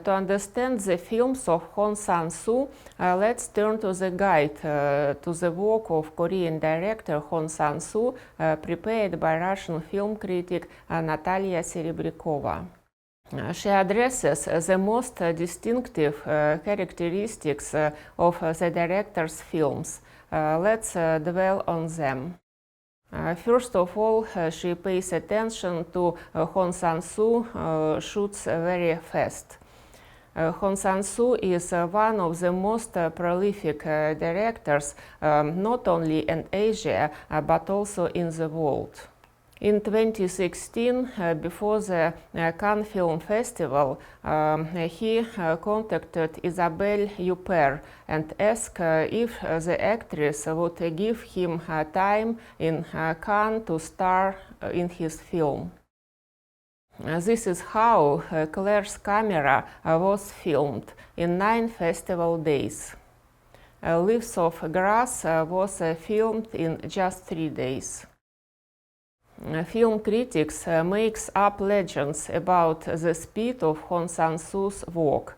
To understand the films of Hong Sang-soo, let's turn to the guide to the work of Korean director Hong Sang-soo, prepared by Russian film critic Natalia Serebryakova. She addresses the most distinctive characteristics of the director's films. Let's dwell on them. First of all, she pays attention to Hong Sang-soo shoots very fast. Hong Sang-soo is one of the most prolific directors, not only in Asia, but also in the world. In 2016, before the Cannes Film Festival, he contacted Isabelle Huppert and asked if the actress would give him time in Cannes to star in his film. This is how Claire's camera was filmed in 9 festival days. Leaves of Grass was filmed in just 3 days. Film critics makes up legends about the speed of Hong Sang-soo's work.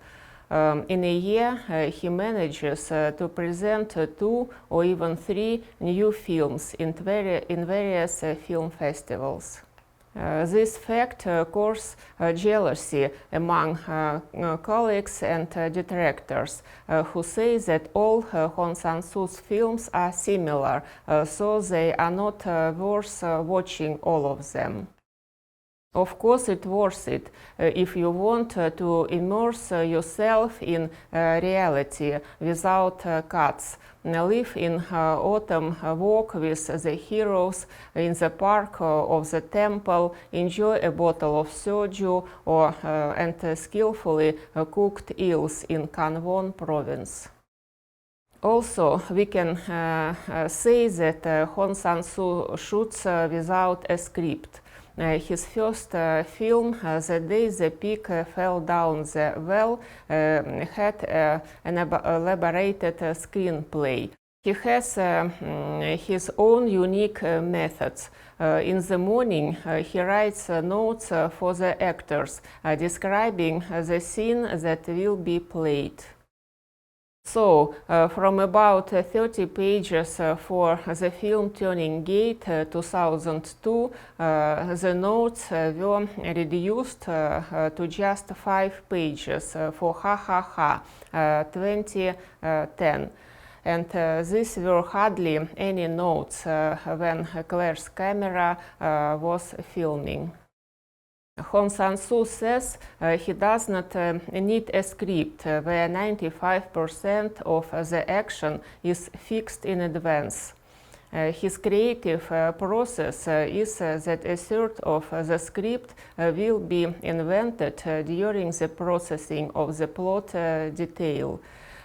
In a year, he manages to present 2 or even 3 new films in various film festivals. This fact causes jealousy among colleagues and detractors who say that all Hong Sang-soo's films are similar, so they are not worth watching all of them. Of course, it's worth it if you want to immerse yourself in reality without cuts. Live in autumn, walk with the heroes in the park of the temple, enjoy a bottle of soju and skillfully cooked eels in Kanwon province. Also, we can say that Hong Sang-soo shoots without a script. His first film, The Day the Pig Fell Down the Well, had an elaborated screenplay. He has his own unique methods. In the morning, he writes notes for the actors, describing the scene that will be played. So, from about 30 pages for the film Turning Gate 2002, the notes were reduced to just 5 pages for Ha Ha Ha 2010. And these were hardly any notes when Claire's camera was filming. Hong Sang-soo says he does not need a script where 95% of the action is fixed in advance. His creative process is that a third of the script will be invented during the processing of the plot detail.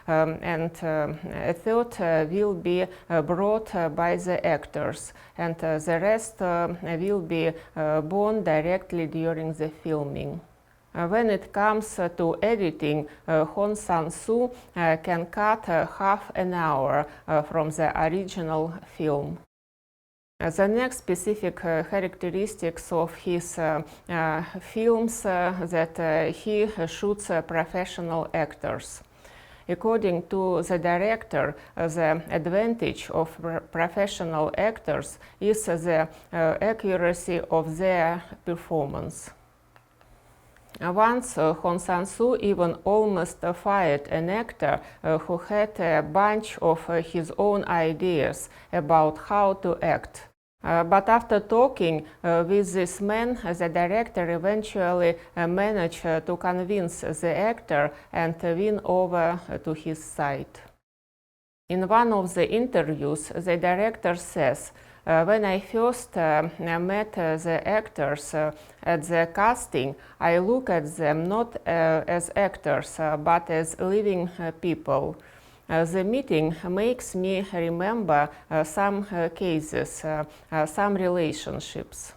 And a third will be brought by the actors, and the rest will be born directly during the filming. When it comes to editing, Hong Sang-soo can cut half an hour from the original film. The next specific characteristics of his films that he shoots professional actors. According to the director, the advantage of professional actors is the accuracy of their performance. Once, Hong Sang-soo even almost fired an actor who had a bunch of his own ideas about how to act. But after talking with this man, the director eventually managed to convince the actor and win over to his side. In one of the interviews, the director says, when I first met the actors at the casting, I look at them not as actors, but as living people. The meeting makes me remember some cases, some relationships.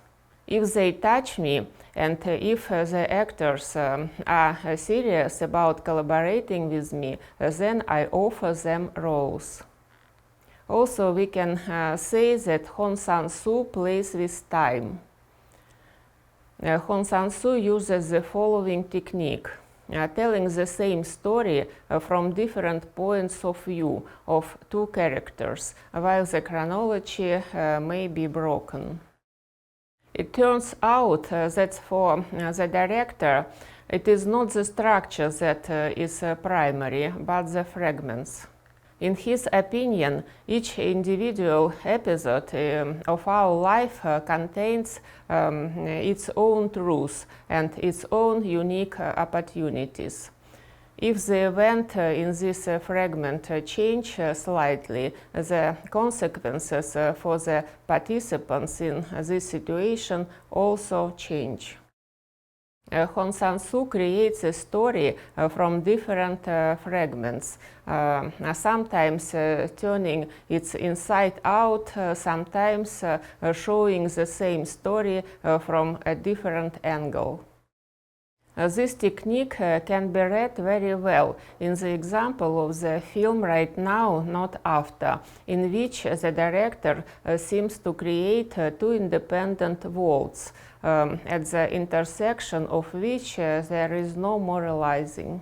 If they touch me, and if the actors are serious about collaborating with me, then I offer them roles. Also, we can say that Hong Sang-soo plays with time. Hong Sang-soo uses the following technique, telling the same story from different points of view of two characters, while the chronology may be broken. It turns out that for the director, it is not the structure that is primary, but the fragments. In his opinion, each individual episode of our life contains its own truth and its own unique opportunities. If the event in this fragment change slightly, the consequences for the participants in this situation also change. Hong Sang-soo creates a story from different fragments, sometimes turning it inside out, sometimes showing the same story from a different angle. This technique can be read very well in the example of the film Right Now, Not After, in which the director seems to create two independent worlds, at the intersection of which there is no moralizing.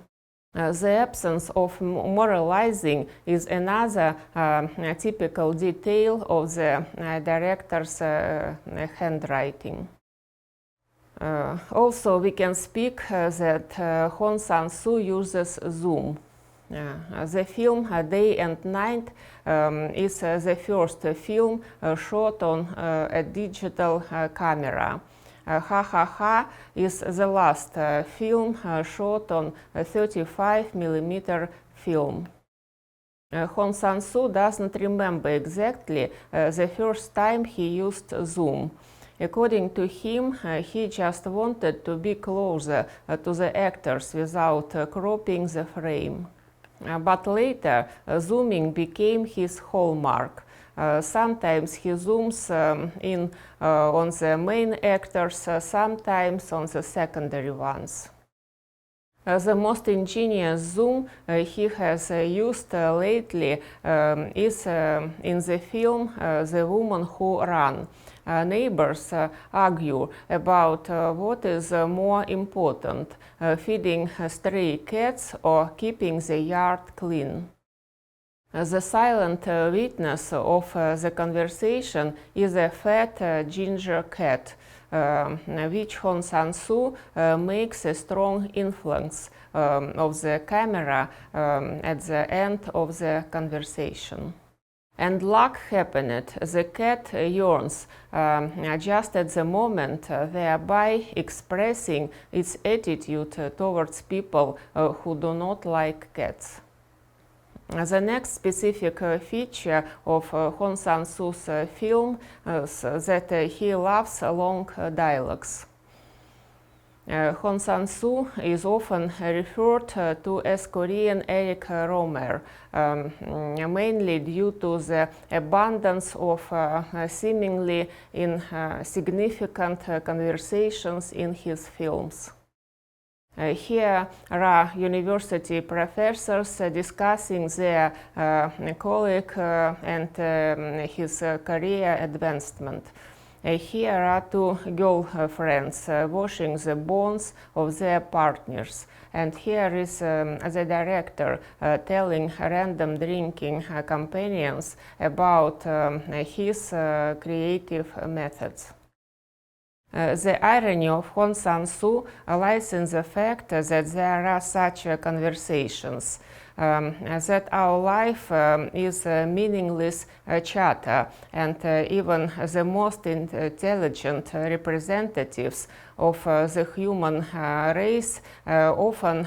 The absence of moralizing is another typical detail of the director's handwriting. Also, we can speak that Hong Sang-soo uses zoom. The film Day and Night is the first film shot on a digital camera. Ha Ha Ha is the last film shot on a 35mm film. Hong Sang-soo doesn't remember exactly the first time he used zoom. According to him, he just wanted to be closer to the actors without cropping the frame. But later, zooming became his hallmark. Sometimes he zooms in on the main actors, sometimes on the secondary ones. The most ingenious zoom he has used lately is in the film The Woman Who Ran. Neighbors argue about what is more important, feeding stray cats or keeping the yard clean. The silent witness of the conversation is a fat ginger cat, which Hong Sang-soo makes a strong influence of the camera at the end of the conversation. And luck happened. The cat yawns just at the moment, thereby expressing its attitude towards people who do not like cats. The next specific feature of Hong Sang-soo's film is that he loves long dialogues. Hong Sang-soo is often referred to as Korean Eric Romer, mainly due to the abundance of seemingly insignificant conversations in his films. Here are university professors discussing their colleague and his career advancement. Here are two girlfriends washing the bones of their partners. And here is the director telling random drinking companions about his creative methods. The irony of Hong Sang-soo lies in the fact that there are such conversations, that our life is meaningless chatter, and even the most intelligent representatives of the human race often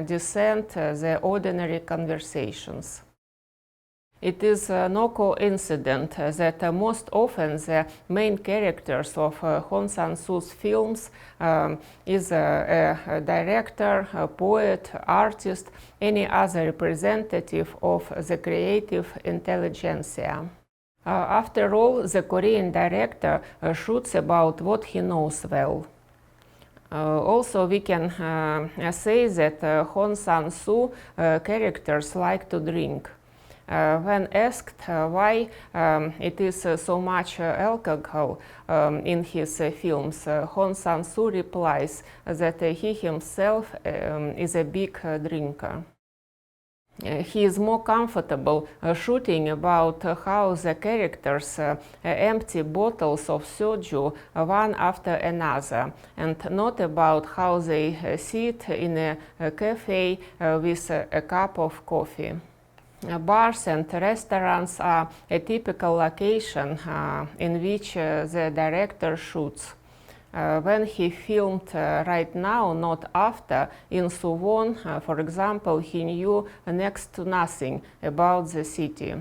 dissent the ordinary conversations. It is no coincidence that most often the main characters of Hong Sang-soo's films is a director, a poet, artist, any other representative of the creative intelligentsia. After all, the Korean director shoots about what he knows well. Also, we can say that Hong Sang-soo characters like to drink. When asked why it is so much alcohol in his films, Hong Sang-soo replies that he himself is a big drinker. He is more comfortable shooting about how the characters empty bottles of soju one after another, and not about how they sit in a cafe with a cup of coffee. Bars and restaurants are a typical location in which the director shoots. When he filmed Right Now, Not After in Suwon, for example, he knew next to nothing about the city.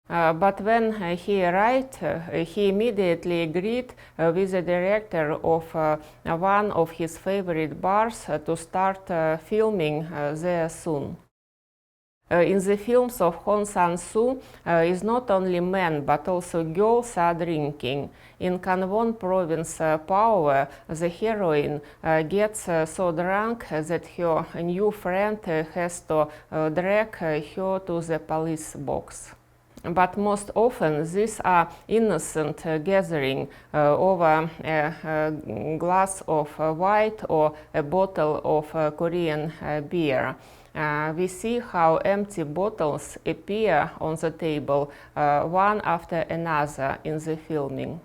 But when he arrived, he immediately agreed with the director of one of his favorite bars to start filming there soon. In the films of Hong Sang-soo, is not only men but also girls are drinking. In Kanwon province Power, the heroine gets so drunk that her new friend has to drag her to the police box. But most often these are innocent gathering over a glass of white or a bottle of Korean beer. We see how empty bottles appear on the table one after another in the filming.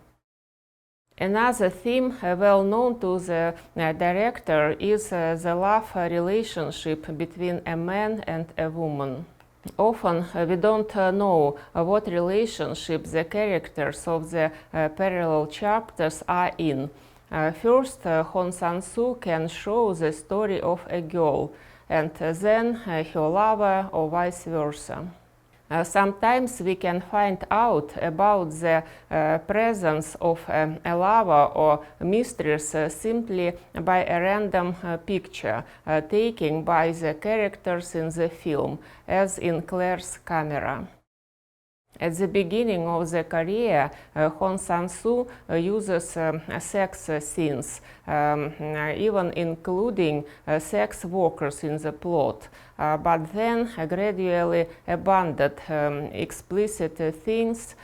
Another theme well known to the director is the love relationship between a man and a woman. Often we don't know what relationship the characters of the parallel chapters are in. First, Hong Sang-soo can show the story of a girl, and then her lover, or vice versa. Sometimes we can find out about the presence of a lover or mistress simply by a random picture taken by the characters in the film, as in Claire's camera. At the beginning of the career, Hong Sang-soo uses sex scenes, even including sex workers in the plot, but then gradually abandoned explicit things,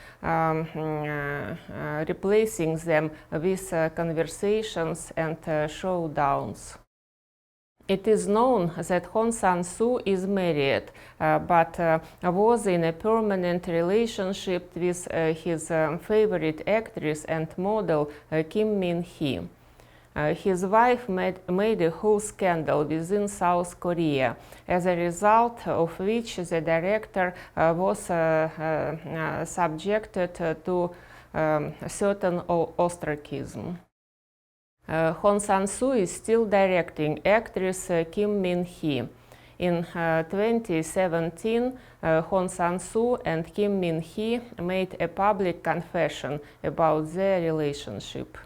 replacing them with conversations and showdowns. It is known that Hong Sang-soo is married, but was in a permanent relationship with his favorite actress and model Kim Min-hee. His wife made a whole scandal within South Korea, as a result of which the director was subjected to certain ostracism. Hong Sang-soo is still directing actress Kim Min-hee. In 2017, Hong Sang-soo and Kim Min-hee made a public confession about their relationship.